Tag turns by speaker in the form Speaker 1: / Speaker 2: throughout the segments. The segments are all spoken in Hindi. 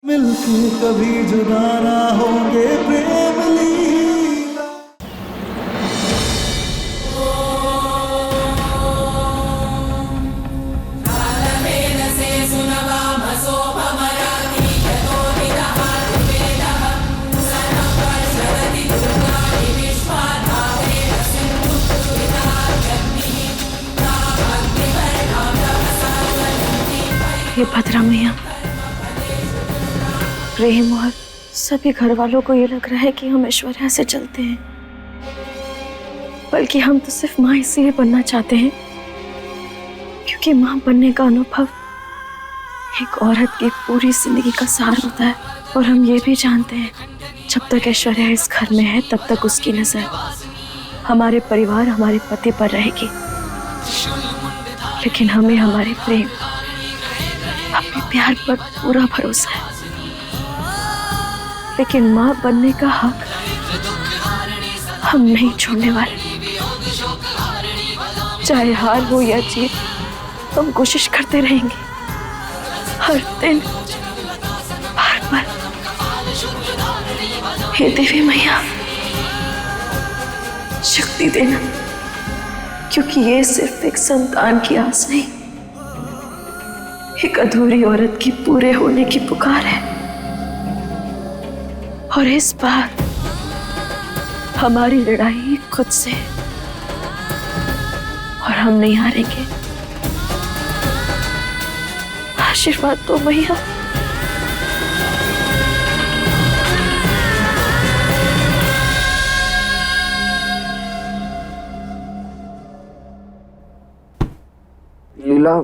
Speaker 1: मिलके कभी जुदा ना होंगे प्रेम लीला।
Speaker 2: हे भद्रा मैया, प्रेम और सभी घर वालों को ये लग रहा है कि हम ऐश्वर्या से चलते हैं, बल्कि हम तो सिर्फ माँ इसलिए बनना चाहते हैं क्योंकि माँ बनने का अनुभव एक औरत की पूरी जिंदगी का सार होता है। और हम ये भी जानते हैं जब तक ऐश्वर्या इस घर में है तब तक उसकी नजर हमारे परिवार, हमारे पति पर रहेगी। लेकिन हमें हमारे प्रेम, अपने प्यार पर पूरा भरोसा है। लेकिन माँ बनने का हक हम नहीं छोड़ने वाले। चाहे हार हो या जीत, हम कोशिश करते रहेंगे। हर दिन, हर पल। हे देवी मैया, शक्ति देना, क्योंकि ये सिर्फ एक संतान की आस नहीं, एक अधूरी औरत की पूरे होने की पुकार है। और इस बार हमारी लड़ाई खुद से है और हम नहीं हारेंगे। आशीर्वाद दो मैया।
Speaker 3: लीला,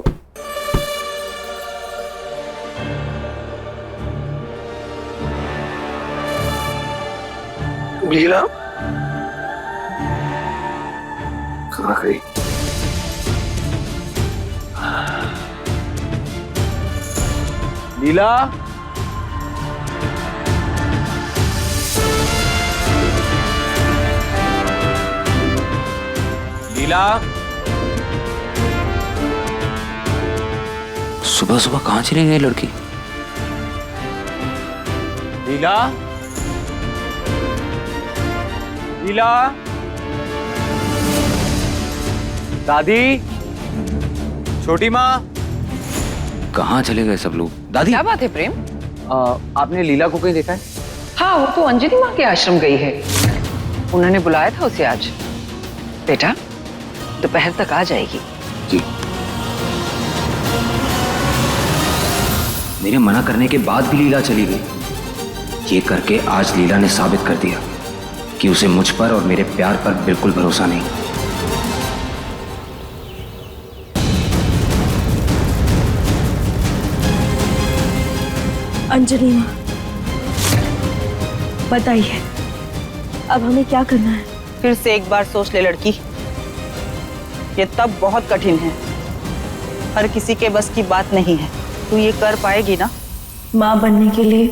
Speaker 3: लीला कहाँ गई? लीला, लीला,
Speaker 4: सुबह सुबह कहाँ चली गई लड़की?
Speaker 3: लीला, लीला, दादी, छोटी माँ,
Speaker 4: कहाँ चले गए सब लोग? दादी,
Speaker 5: क्या बात है प्रेम?
Speaker 3: आपने लीला को कहीं देखा है?
Speaker 5: हाँ, वो तो अंजलि माँ के आश्रम गई है। उन्होंने बुलाया था उसे आज। बेटा, दोपहर तक आ जाएगी।
Speaker 4: जी। मेरे मना करने के बाद भी लीला चली गई। ये करके आज लीला ने साबित कर दिया कि उसे मुझ पर और मेरे प्यार पर बिल्कुल भरोसा नहीं।
Speaker 2: अंजलि माँ, बताइए अब हमें क्या करना है?
Speaker 6: फिर से एक बार सोच ले लड़की, ये तब बहुत कठिन है, हर किसी के बस की बात नहीं है। तू ये कर पाएगी ना?
Speaker 2: माँ बनने के लिए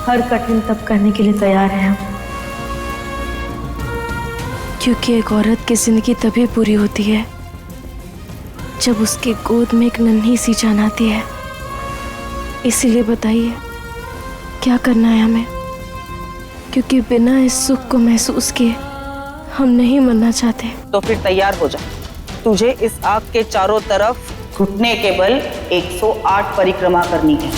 Speaker 2: हर कठिन तप करने के लिए तैयार हैं हम, क्योंकि एक औरत की जिंदगी तभी पूरी होती है जब उसके गोद में एक नन्ही सी जान आती है। इसीलिए बताइए क्या करना है हमें, क्योंकि बिना इस सुख को महसूस किए हम नहीं मरना चाहते।
Speaker 6: तो फिर तैयार हो जा। तुझे इस आग के चारों तरफ घुटने के बल 108 परिक्रमा करनी है।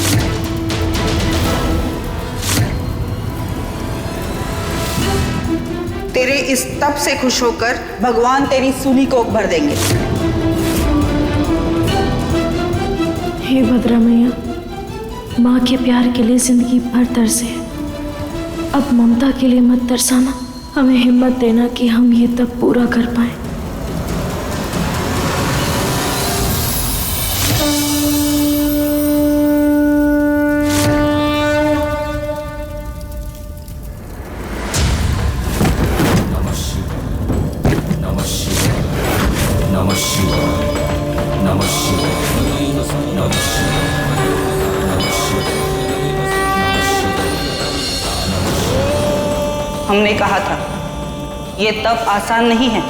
Speaker 6: तेरे इस तप से खुश होकर भगवान तेरी सूली को भर देंगे।
Speaker 2: हे भद्रा मैया, माँ के प्यार के लिए जिंदगी भर तरसे, अब ममता के लिए मत तरसाना। हमें हिम्मत देना कि हम ये तब पूरा कर पाए।
Speaker 6: हमने कहा था ये तप आसान नहीं है।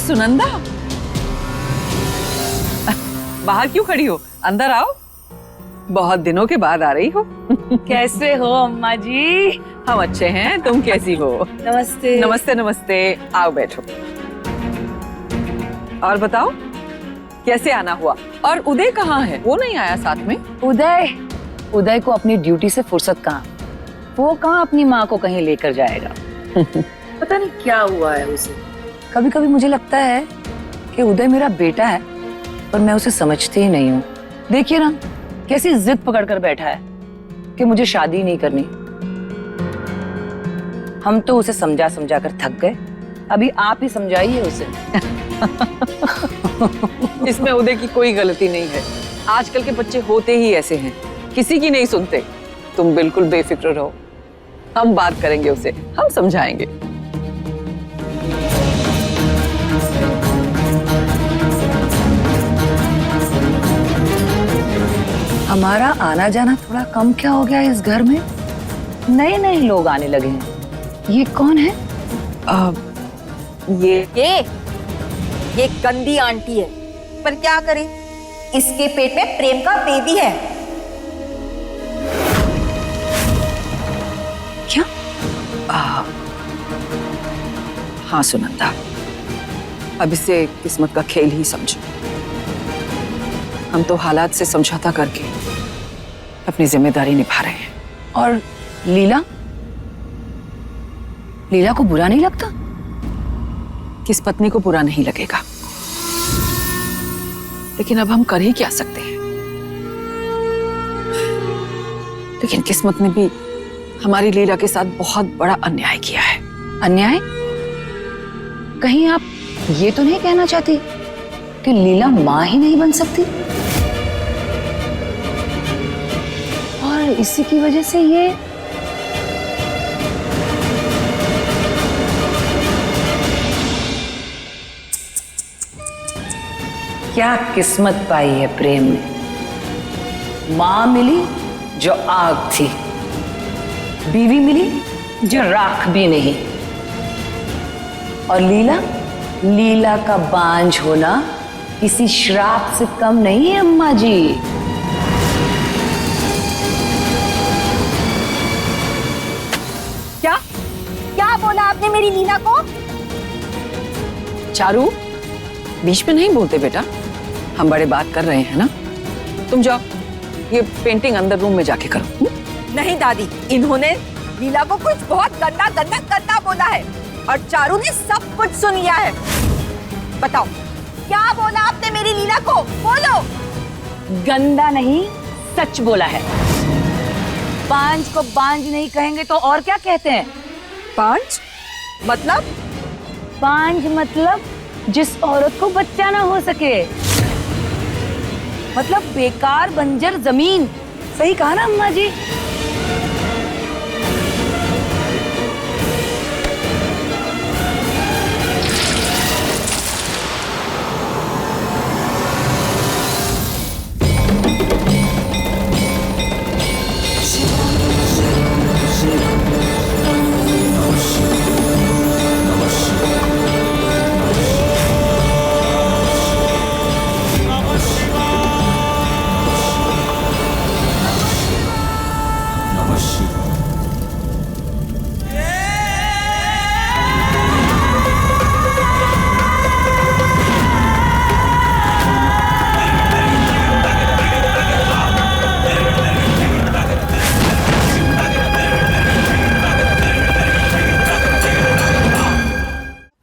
Speaker 5: सुनंदा, बाहर क्यों खड़ी हो? अंदर आओ, बहुत दिनों के बाद आ रही हो।
Speaker 7: कैसे हो अम्मा जी?
Speaker 5: हम अच्छे हैं, तुम कैसी हो?
Speaker 7: नमस्ते।
Speaker 5: नमस्ते नमस्ते, आओ बैठो। और बताओ कैसे आना हुआ? और उदय कहाँ है? वो नहीं आया साथ में?
Speaker 7: उदय को अपनी ड्यूटी से फुर्सत कहाँ, वो कहाँ अपनी माँ को कहीं लेकर जाएगा। पता नहीं क्या हुआ है उसे। कभी कभी मुझे लगता है कि उदय मेरा बेटा है, पर मैं उसे समझती ही नहीं हूँ। देखिए ना कैसी जिद पकड़ कर बैठा है कि मुझे शादी नहीं करनी। हम तो उसे समझा समझा कर थक गए, अभी आप ही समझाइए उसे।
Speaker 5: इसमें उदय की कोई गलती नहीं है। आजकल के बच्चे होते ही ऐसे हैं, किसी की नहीं सुनते। तुम बिल्कुल बेफिक्र रहो, हम बात करेंगे उसे, हम समझाएंगे।
Speaker 7: हमारा आना जाना थोड़ा कम क्या हो गया इस घर में? नए नए लोग आने लगे हैं। ये कौन है?
Speaker 8: ये गंदी आंटी है, पर क्या करें, इसके पेट में प्रेम का बेबी है।
Speaker 7: क्या?
Speaker 5: हाँ सुनंदा, अब इसे किस्मत का खेल ही समझो। हम तो हालात से समझौता करके अपनी जिम्मेदारी निभा रहे हैं।
Speaker 7: और लीला? लीला को बुरा नहीं लगता?
Speaker 5: किस पत्नी को बुरा नहीं लगेगा, लेकिन अब हम कर ही क्या सकते हैं। लेकिन किस्मत ने भी हमारी लीला के साथ बहुत बड़ा अन्याय किया है।
Speaker 7: अन्याय? कहीं आप ये तो नहीं कहना चाहती कि लीला मां ही नहीं बन सकती और इसी की वजह से ये क्या किस्मत पाई है प्रेम ने। मां मिली जो आग थी, बीवी मिली जो राख भी नहीं, और लीला का बांझ होना किसी श्राप से कम नहीं है अम्मा जी।
Speaker 8: क्या बोला आपने मेरी लीला को?
Speaker 5: चारू, बीच में नहीं बोलते बेटा, हम बड़े बात कर रहे हैं ना। तुम जाओ, ये पेंटिंग अंदर रूम में जाके करो।
Speaker 8: नहीं दादी, इन्होंने लीला को कुछ बहुत गंदा गंदा गंदा बोला है और चारू ने सब कुछ सुन लिया है। बताओ क्या बोला आपने मेरी लीला को? बोलो।
Speaker 7: गंदा नहीं, सच बोला है। बांझ को बांझ नहीं कहेंगे तो और क्या कहते हैं?
Speaker 8: पांच मतलब?
Speaker 7: बांझ मतलब जिस औरत को बच्चा ना हो सके, मतलब बेकार बंजर जमीन। सही कहा ना अम्मा जी?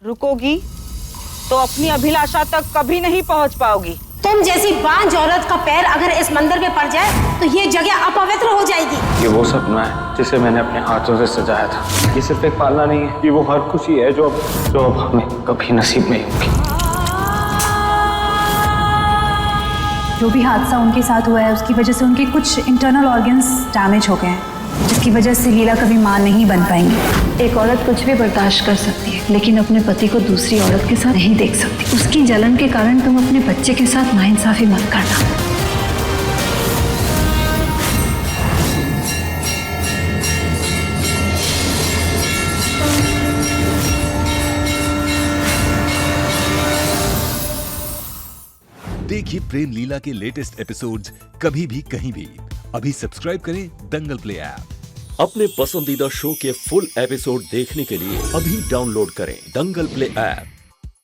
Speaker 6: रुकोगी तो अपनी अभिलाषा तक कभी नहीं पहुंच पाओगी।
Speaker 8: तुम जैसी बांझ औरत का पैर अगर इस मंदिर में पड़ जाए तो ये जगह अपवित्र हो जाएगी।
Speaker 4: ये वो सपना है जिसे मैंने अपने हाथों से सजाया था। ये सिर्फ एक पालना नहीं है, ये वो हर खुशी है जो अब हमें कभी नसीब नहीं होगी।
Speaker 9: जो भी हादसा उनके साथ हुआ है उसकी वजह से उनके कुछ इंटरनल ऑर्गन्स डैमेज हो गए हैं, जिसकी वजह से लीला कभी मां नहीं बन पाएंगी।
Speaker 2: एक औरत कुछ भी बर्दाश्त कर सकती है, लेकिन अपने पति को दूसरी औरत के साथ नहीं देख सकती। उसकी जलन के कारण तुम अपने बच्चे के साथ नाइंसाफी मत करना।
Speaker 10: देखिए प्रेम लीला के लेटेस्ट एपिसोड्स कभी भी कहीं भी। अभी सब्सक्राइब करें दंगल प्ले ऐप।
Speaker 11: अपने पसंदीदा शो के फुल एपिसोड देखने के लिए अभी डाउनलोड करें दंगल प्ले ऐप।